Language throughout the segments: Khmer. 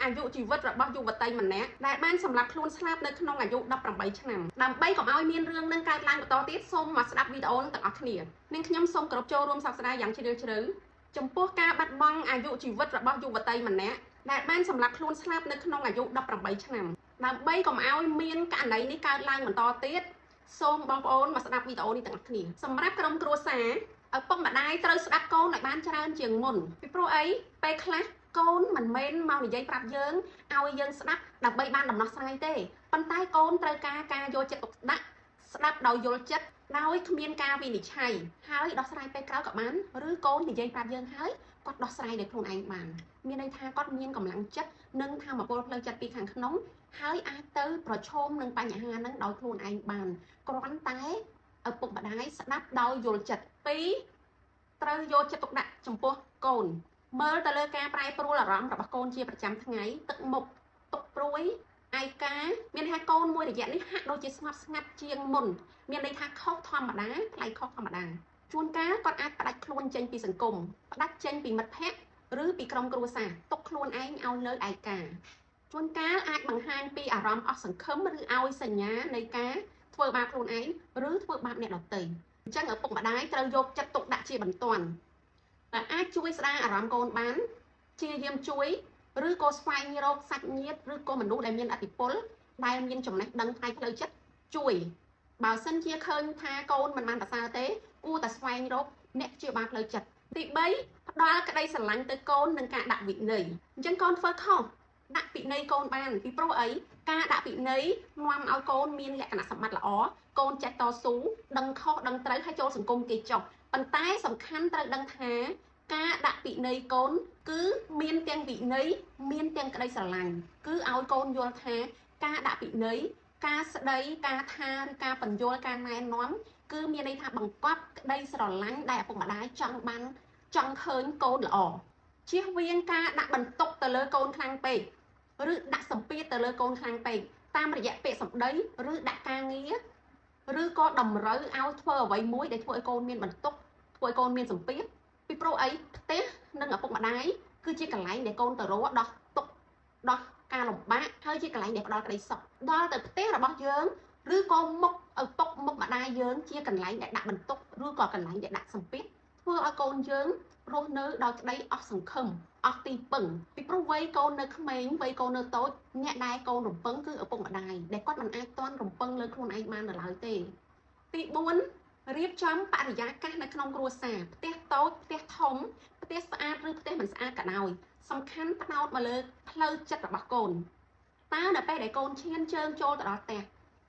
អាយុជីវិតរបស់យុវតីម្នាក់ដែលបានសម្លាប់ខ្លួនស្លាប់នៅក្នុងអាយុ18ឆ្នាំដើម្បីកុំឲ្យមានរឿងនឹងកើតឡើងបន្តទៀតសូមមកស្ដាប់វីដេអូនឹងទាំងអស់គ្នានាងខ្ញុំសូមគោរពចូលរួមសោកស្ដាយយ៉ាងជ្រាលជ្រៅចំពោះការបាត់បង់អាយុជីវិតរបស់យុវតីម្នាក់ដែលបានសម្លាប់ខ្លួនស្លាប់នៅក្នុងអាយុ18ឆ្នាំដើម្បីកុំឲ្យមានករណីនេះកើតឡើងបន្តទៀតសូមបងប្អូនមកស្ដាប់វីដេអូនេះទាំងអស់គ្នាសម្រាប់ក្រុមគ្រួសារឪពុកម្ដាយត្រូវស្ដាប់កូនឲ្យបានច្រើនជាងមុនពីព្រោះអីពេលខ្លះកូនមិនមែនមកនិយាយប្រាប់យើងឲ្យយើងស្ដាប់ដើម្បីបានដំណោះស្រាយទេប៉ុន្តែកូនត្រូវការយកចិត្តទុកដាក់ស្ដាប់ដោយយល់ចិត្តដោយគ្មានការវិនិច្ឆ័យហើយដោះស្រាយពេលក្រោយក៏បានឬកូននិយាយប្រាប់យើងហើយគាត់ដោះស្រាយដោយខ្លួនឯងបានមានន័យថាគាត់មានកម្លាំងចិត្តនិងធម៌ពលផ្លូវចិត្តពីខាងក្នុងហើយអាចទៅប្រឈមនឹងបញ្ហាហ្នឹងដោយខ្លួនឯងបានគ្រាន់តែឪពុកម្ដាយស្ដាប់ដោយយល់ចិត្តពីរត្រូវយកចិត្តទុកដាក់ចំពោះកូនមើលទៅលើការប្រែប្រួលអារម្មណ៍របស់កូនជាប្រចាំថ្ងៃទឹកមុខទុកព្រួយឯកាមានន័យថាកូនមួយរយៈនេះហាក់ដូចជាស្ងប់ស្ងាត់ជាងមុនមានន័យថាខុសធម្មតាថ្លៃខុសធម្មតាជួនកាលគាត់អាចផ្ដាច់ខ្លួនចេញពីសង្គមផ្ដាច់ចេញពីមិត្តភ័ក្តិឬពីក្រុមគ្រួសារទុកខ្លួនឯងឲ្យនៅឯកាជួនកាលអាចបង្ហាញពីអារម្មណ៍អស់សង្ឃឹមឬឲ្យសញ្ញានៃការធ្វើបាបខ្លួនឯងឬធ្វើបាបអ្នកដទៃអញ្ចឹងឪពុកម្ដាយត្រូវយកចិត្តទុកដាក់ជាបន្ទាន់ដែលអាចជួយស្ដារអារម្មណ៍កូនបានជាយាមជួយឬក៏ស្វែងរកសាច់ញាតិឬក៏មនុស្សដែលមានឥទ្ធិពលដែលមានចំណេះដឹងផ្នែកផ្លូវចិត្តជួយបើសិនជាឃើញថាកូនមិនបានប្រសើរទេគួរតែស្វែងរកអ្នកព្យាបាលផ្លូវចិត្តទី3ផ្ដល់ក្តីស្រឡាញ់ទៅកូននិងការដាក់វិន័យអញ្ចឹងកូនធ្វើខុសដាក់ពិន័យកូនបានពីព្រោះអីការដាក់ពិន័យនាំឲ្យកូនមានលក្ខណៈសម្បត្តិល្អកូនចេះតស៊ូដឹងខុសដឹងត្រូវហើយចូលសង្គមគេចុះប៉ុន្តែសំខាន់ត្រូវដឹងថាការដាក់ពិន័យកូនគឺមានទាំងវិន័យមានទាំងក្តីស្រឡាញ់គឺឲ្យកូនយល់ថាការដាក់ពិន័យការស្ដីការថាឬការបញ្យល់ការណែនាំគឺមានន័យថាបង្កប់ក្តីស្រឡាញ់ដែលឪពុកម្ដាយចង់ឃើញកូនល្អជៀសវាងការដាក់បន្ទុកទៅលើកូនខ្លាំងពេកឬដាក់សម្ពាធទៅលើកូនខ្លាំងពេកតាមរយៈពាក្យសម្ដីឬដាក់ការងារឬក៏តម្រូវឲ្យធ្វើអ្វីមួយដែលធ្វើឲ្យកូនមានបន្ទុកធ្វើឲ្យកូនមានសម្ពាធពីព្រោះអីផ្ទះនិងឪពុកម្ដាយគឺជាកន្លែងដែលកូនទៅរកដោះទុកដោះការលំបាកហើយជាកន្លែងដែលផ្ដល់ក្តីសុខដល់ទៅផ្ទះរបស់យើងឬក៏មុខឪពុកមុខម្ដាយយើងជាកន្លែងដែលដាក់បន្ទុកឬក៏កន្លែងដែលដាក់សម្ពាធធ្វើឲ្យកូនយើងរស់នៅដោយក្តីអស់សង្ឃឹមអស់ទីពឹងពីព្រោះវ័យកូននៅក្មេងវ័យកូននៅតូចអ្នកដែលកូនរំពឹងគឺឪពុកម្ដាយដែលគាត់មិនអាចទាន់រំពឹងលើខ្លួនឯងបាននៅឡើយទេទី4រៀបចំបរិយាកាសនៅក្នុងគ្រួសារផ្ទះតូចផ្ទះធំផ្ទះស្អាតឬផ្ទះមិនស្អាតក៏ដោយសំខាន់ផ្ដោតមកលើផ្លូវចិត្តរបស់កូនតើនៅពេលដែលកូនឈានជើងចូលទៅដល់ផ្ទះ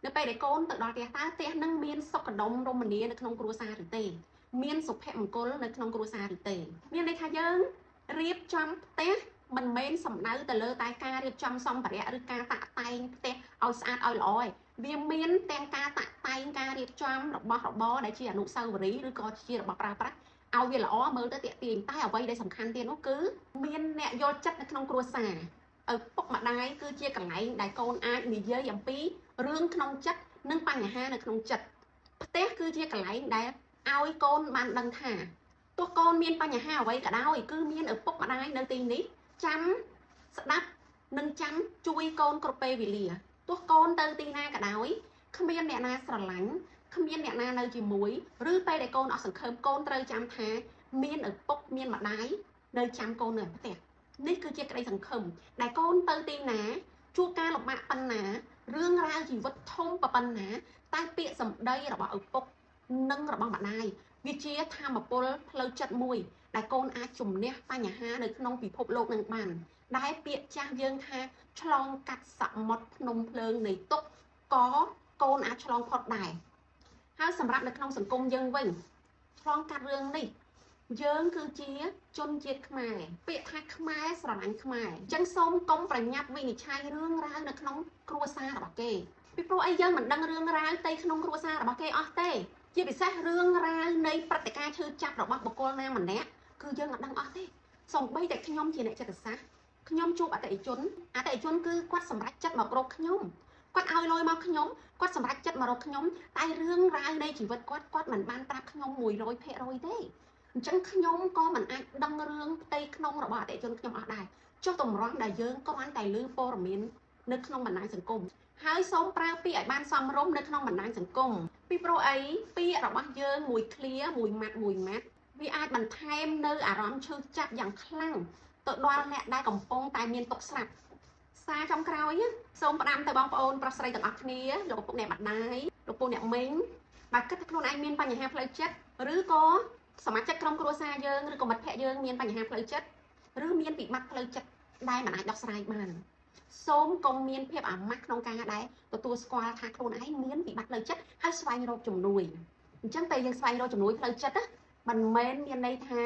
នៅពេលដែលកូនទៅដល់ផ្ទះតើផ្ទះនឹងមានសុខដុមរមនានៅក្នុងគ្រួសារឬទេមានសុភមង្គលនៅក្នុងគ្រួសារឬទេមានន័យថាយើងរៀបចំផ្ទះមិនមែនសំដៅទៅលើតែការរៀបចំសម្ភារៈឬការតាក់តែងផ្ទះឲ្យស្អាតឲ្យល្អឯងវាមានទាំងការតាក់តែងការរៀបចំរបស់របរដែលជាអនុស្សាវរីយ៍ឬក៏ជារបស់ប្រើប្រាស់ឲ្យវាល្អមើលទៅទាក់ទាញតែអ្វីដែលសំខាន់ទៀតនោះគឺមានអ្នកយល់ចិត្តនៅក្នុងគ្រួសារឪពុកម្ដាយគឺជាកន្លែងដែលកូនអាចនិយាយអំពីរឿងក្នុងចិត្តនិងបញ្ហានៅក្នុងចិត្តផ្ទះគឺជាកន្លែងដែលឲ្យកូនបានដឹងថាទោះកូនមានបញ្ហាអ្វីក៏ដោយគឺមានឪពុកម្ដាយនៅទីនេះចាំស្ដាប់និងចាំជួយកូនគ្រប់ពេលវេលាទោះកូនទៅទីណាក៏ដោយគ្មានអ្នកណាស្រឡាញ់គ្មានអ្នកណានៅជាមួយឬពេលដែលកូនអស់សង្ឃឹមកូនត្រូវចាំថាមានឪពុកមានម្ដាយនៅចាំកូននៅផ្ទះនេះគឺជាក្តីសង្ឃឹមដែលកូនទៅទីណាជួបការលំបាកប៉ុណ្ណារឿងរ៉ាវជីវិតធំប៉ុណ្ណាតែពាក្យសម្ដីរបស់ឪពុកនិងរបស់ម្ដាយវាជាធម៌ពលផ្លូវចិត្តមួយដែលកូនអាចជំនះបញ្ហានៅក្នុងពិភពលោកនឹងបានដែលពាក្យចាស់យើងថាឆ្លងកាត់សមុទ្រភ្នំភ្លើងនៃទុក្ខក៏កូនអាចឆ្លងផុតដែរហើយសម្រាប់នៅក្នុងសង្គមយើងវិញឆ្លងកាត់រឿងនេះយើងគឺជាជនជាតិខ្មែរពាក្យថាខ្មែរស្រឡាញ់ខ្មែរអញ្ចឹងសូមកុំប្រញាប់វិនិច្ឆ័យរឿងរ៉ាវនៅក្នុងគ្រួសាររបស់គេពីព្រោះអីយើងមិនដឹងរឿងរ៉ាវទៅក្នុងគ្រួសាររបស់គេអស់ទេជាពិសេសរឿងរ៉ាវនៃព្រឹត្តិការណ៍ឈឺចាប់របស់បុគ្គលណាម្នាក់គឺយើងមិនដឹងអស់ទេសូម្បីតែខ្ញុំជាអ្នកចិត្តសាស្ត្រខ្ញុំជួបអតិថិជនគឺគាត់សម្រេចចិត្តមករកខ្ញុំគាត់ឲ្យលុយមកខ្ញុំគាត់សម្រេចចិត្តមករកខ្ញុំតែរឿងរ៉ាវនៃជីវិតគាត់មិនបានប្រាប់ខ្ញុំ 100% ទេអញ្ចឹងខ្ញុំក៏មិនអាចដឹងរឿងផ្ទៃក្នុងរបស់អតិថិជនខ្ញុំអស់ដែរ ចុះតម្រាំដែលយើងគ្រាន់តែលើព័ត៌មាននៅក្នុងបណ្ដាញសង្គមហើយសូមប្រើពាក្យឲ្យបានសមរម្យនៅក្នុងបណ្ដាញសង្គមពីព្រោះអីពាក្យរបស់យើងមួយឃ្លាមួយម៉ាត់វាអាចបន្ថែមនៅអារម្មណ៍ឈឺចាប់យ៉ាងខ្លាំងទៅដល់អ្នកដែលកំពុងតែមានទុក្ខស្លាប់សារចុងក្រោយសូមផ្ដាំទៅបងប្អូនប្រុសស្រីទាំងអស់គ្នាលោកឪពុកអ្នកម្ដាយលោកពូអ្នកមីងបើគិតថាខ្លួនឯងមានបញ្ហាផ្លូវចិត្តឬក៏សមាជិកក្រុមគ្រួសារយើងឬក៏មិត្តភ័ក្តិយើងមានបញ្ហាផ្លូវចិត្តឬមានវិបត្តិផ្លូវចិត្តដែលមិនអាចដោះស្រាយបានសូមកុំមានភាពអាម៉ាស់ក្នុងការដែលទទួលស្គាល់ថាខ្លួនឯងមានវិបត្តិផ្លូវចិត្តហើយស្វែងរកជំនួយអញ្ចឹងពេលយើងស្វែងរកជំនួយផ្លូវចិត្តមិនមែនមានន័យថា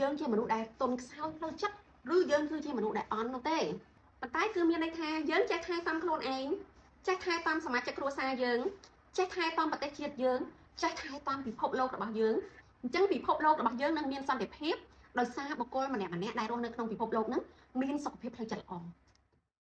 យើងជាមនុស្សដែលទន់ខ្សោយផ្លូវចិត្តឬយើងគឺជាមនុស្សដែលអន់នោះទេប៉ុន្តែគឺមានន័យថាយើងចេះថែទាំខ្លួនឯងចេះថែទាំសមាជិកគ្រួសារយើងចេះថែទាំប្រទេសជាតិយើងចេះថែទាំពិភពលោករបស់យើងអញ្ចឹងពិភពលោករបស់យើងនឹងមានសន្តិភាពដោយសារបុគ្គលម្នាក់ដែលរស់នៅក្នុងពិភពលោកហ្នឹងមានសុខភាពផ្លូវចិត្តល្អ